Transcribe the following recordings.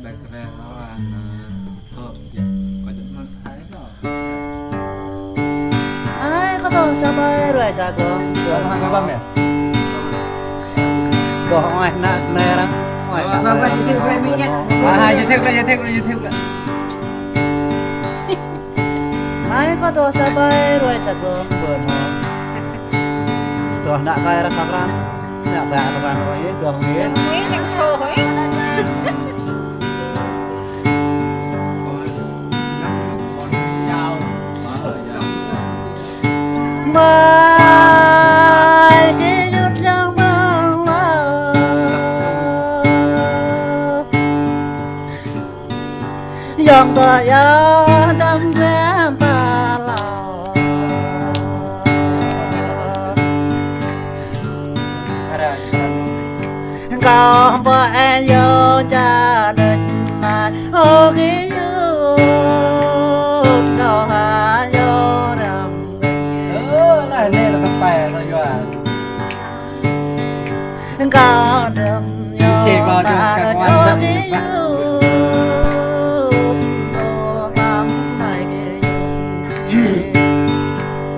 đại keren lawan kok ya có những nó thái rồi ai có tôi sao bay rồi sao con Cái băm này. có ngoài nát này đó ngoài Vâng, giới thiệu về mình nhé. Giới thiệu lại. ai có tôi sao bay rồi sao con buồn hồn tuh nak kaya rakaran nak kaya rakaran rồi tuh nghe Đừng quý đừng sôi. mai cái chút trong mong mơ dòng tờ gió đâm quen ta lòng còn vợ em vô cha định mà ô cái cậu hà vô đầm Này là tầm bè rồi à. cậu đầm vô Chỉ vào được ta cả được ngoan ô đầm cái bạc. đồ tắm này cái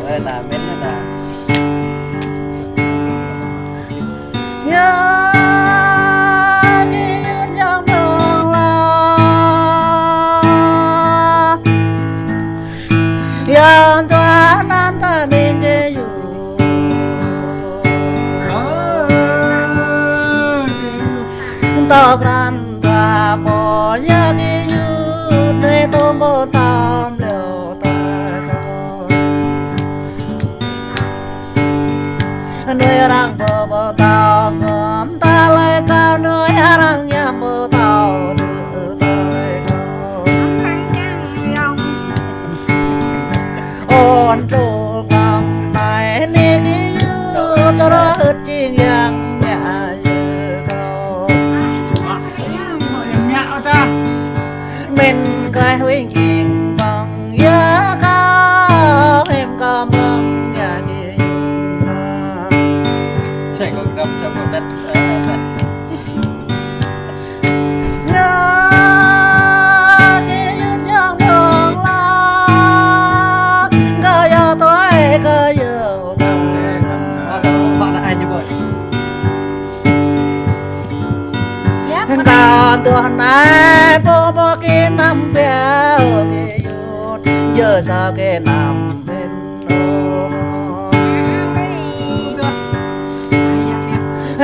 Đây là mến là nhớ cái trong lòng lo yang Tuhan nanti minggu tao gran ta bỏ nhớ cái yêu để tôi vô tâm liệu ta nơi đang bờ tao ngắm ta lại cao nơi đang nhắm bờ tao đưa ta lại cao ôn trụ ngắm này nè cái yêu cho nó hết chi nhang nhẹ cao mình cái huynh hình bằng giá cao em có mong nhà kia chạy còn đâm trong một đất. nhớ cái duyên trong đường lo cơ giờ tôi cơ giờ Bạn là ai như vậy? còn tuần này bố kia năm béo kia yun giờ sao kia nằm bên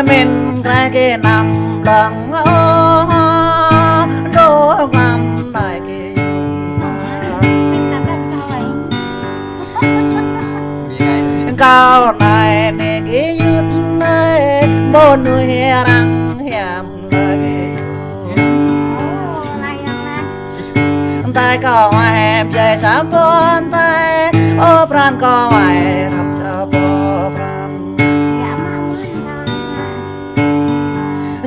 mình cái kia nằm đằng ô đô nằm này kia cao này nè cái yun này bố nuôi răng hiểm tay có em chơi sao con tay ô pran có ai làm sao bố pran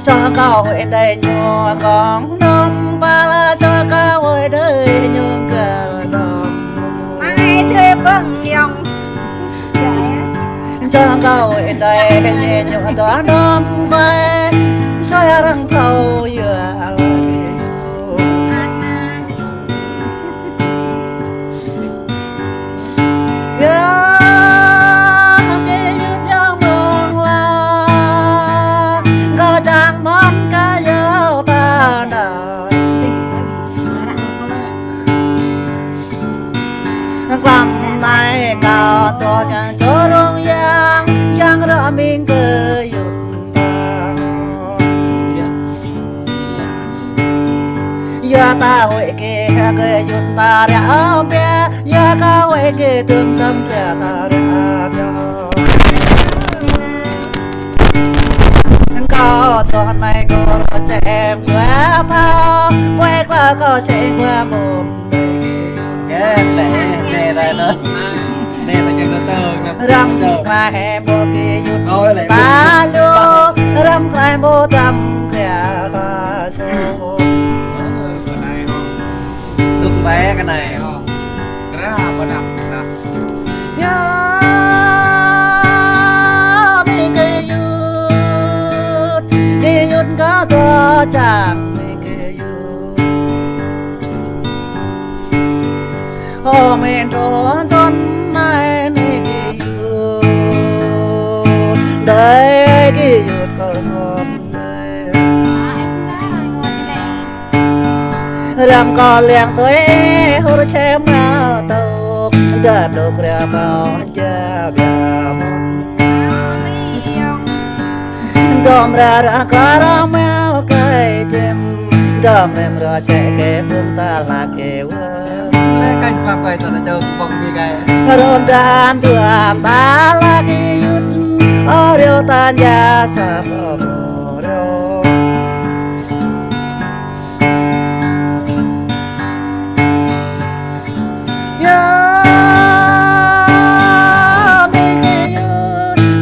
cho cao hồi đây nhua con đông ba la cho cao hồi đây nhung cờ đông Mai thuê vâng dòng. cho cao hồi đây nhẹ nhua đó đông bay soi răng thâu vừa làm này cao to chẳng cho đông giang ra mình cơ dụng ta ta hội kê cơ dụng ta ra bé ya ca hội kê tương tâm ta ra cao to này có trẻ em quá phao quay qua có trẻ qua mồm Cái nè đây nữa. Nè ta chơi nó tơ. răng khai bồ kỳ yun ta lu răng khai bồ tâm kẻ ta số Lúc bé cái này. kera apa dah nhớ mình kỳ yun có to chẳng mình kỳ yun ô mình trốn thôn này này yêu đây cái yêu còn hôm nay làm có liền tôi hur xem nào tàu đã được ra bao giờ bia môn đom ra caramel cái chim đom em ra chạy cái phương ta là cái vợ Cách làm vậy tao đã cho bông đi cái ron dan tuam ta là cái yut ở điều tan ya sa ro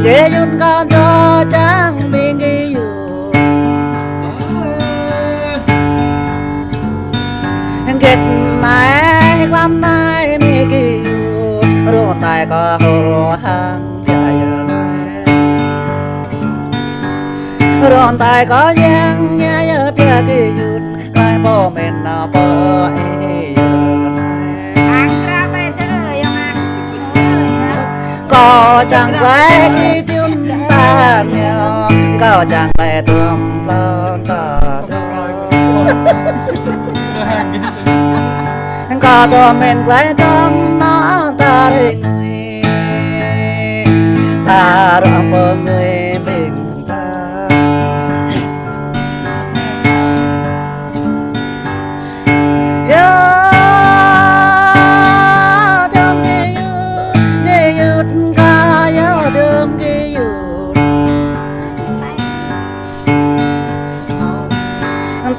để yun con cho chẳng bị nghi yun kết này làm này mi kỳ yun rồi tay có hồ hàng dài rồi tay có giang nhá nhớ bia kỳ yun cái bò mình nào bò có chẳng phải khi tiếng ta mèo có chẳng phải tuồng lon ta có tôi mình phải trong nó ta đi người ta rộng bờ người mình ta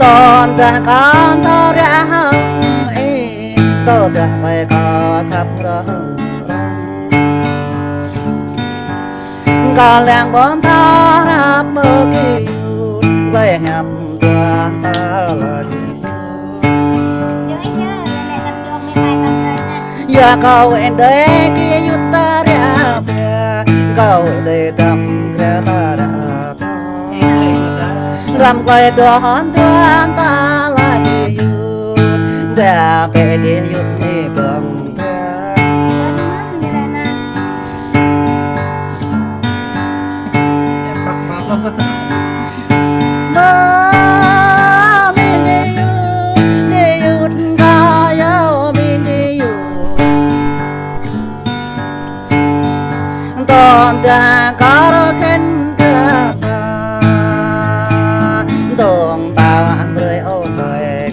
tòn ta con to ra hông to ta phải có khắp rong còn làng bốn thó ra mơ kiều về hầm toàn ta là giờ cầu em đấy kia nhút ta ra bia cầu để tâm ra ta ra làm quay đồ hòn tuan ta là đi yut đã về đi yut đi bằng mà mình đi yut ga yo mình đi yut còn ta có rồi khen ta tông tao ăn rơi ôn đời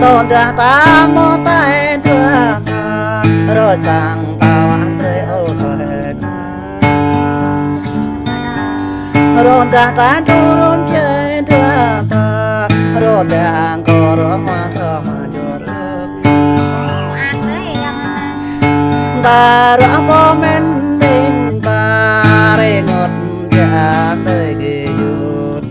tông ta mô tay thương rồi sang tao ăn rơi ôn đời rồi ta turun chơi thương rồi đang có rồi hoa thơ mà cho được ta rõ có men mình ta để ngọt dạ nơi kia yut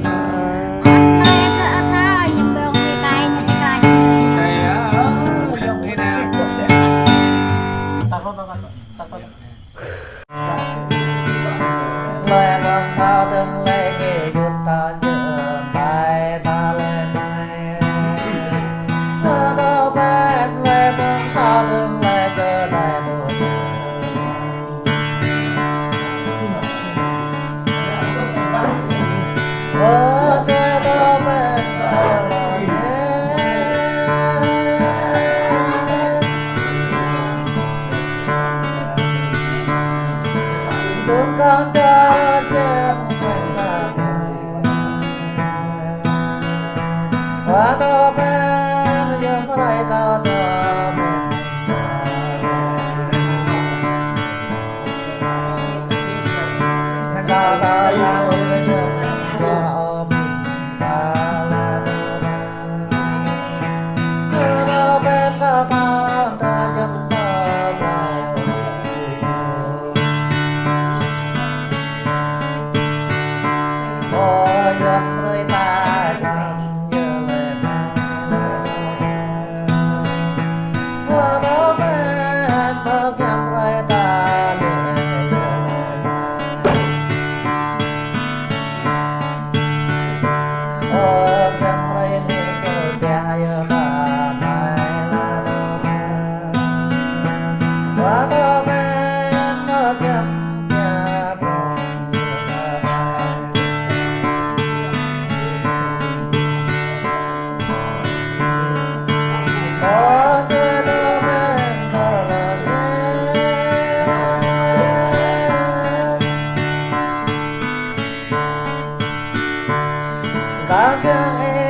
lời mong thao từng lệ kia yut ta nhớ bài ta lên mai mơ tao phép lời mong thao từng lệ trở lại một oh, te do Tuôn con ta chẳng quên ta hoa to phép dương có lại cao ta mình cao ta làm với dương hoa ta là ta phép cao ta chẳng ta lại ôi giấc rơi ta chẳng nhớ lời hoa đó phép bao kém rơi ta oh kém rơi lệ cho ta ta cứ